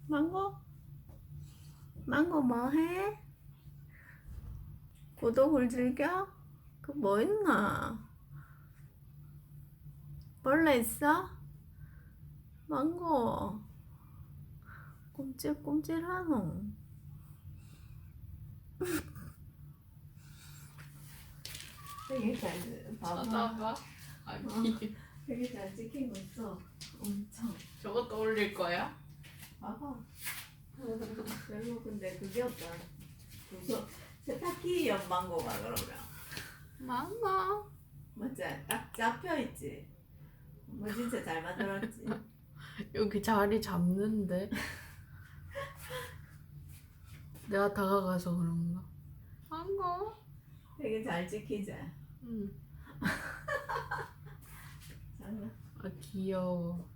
망고? 망고 뭐 해? 구독을 즐겨? 그 뭐 있나? 벌레 있어? 망고 꼼찔꼼찔하노. 되게 잘 봐봐. 쳐다봐? 아니 되게 잘 찍히고 있어. 엄청. 저것도 올릴 거야? 봐봐. 별로 근데 그게 없잖아. 무슨 세탁기용 망고가 그러면 망고 맞지? 딱 잡혀있지. 뭐 진짜 잘 만들었지. 여기 자리 잡는데 내가 다가가서 그런가? 망고? 되게 잘 찍히지? 응. 장난. 아 귀여워.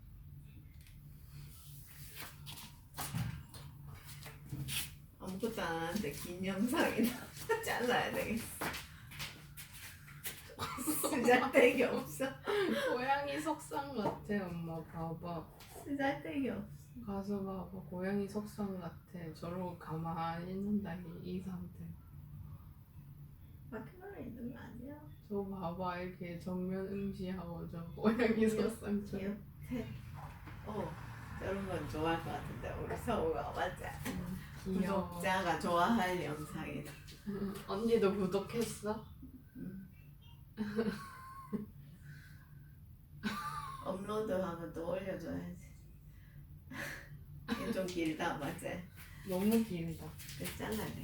아무것도 안 하는데 긴 영상이다. 잘라야 되겠어. 쓰잘데기 없어. 고양이 석상 같아. 엄마 봐봐. 쓰잘데기 없어. 가서 봐봐. 고양이 석상 같아. 저러고 가만히 있는다 이 상태. 바퀴벌레 있는 거 아니야? 저 봐봐 이렇게 정면 응시하고 저 고양이 석상처럼. 귀엽대. 저런 건 좋아할 것 같은데 우리 서우가 맞지? 귀여워. 구독자가 좋아할 영상이다. 언니도 구독했어? 업로드하면 또 올려줘야지. 이게 좀 길다 맞지? 너무 길다. 잘라야 돼.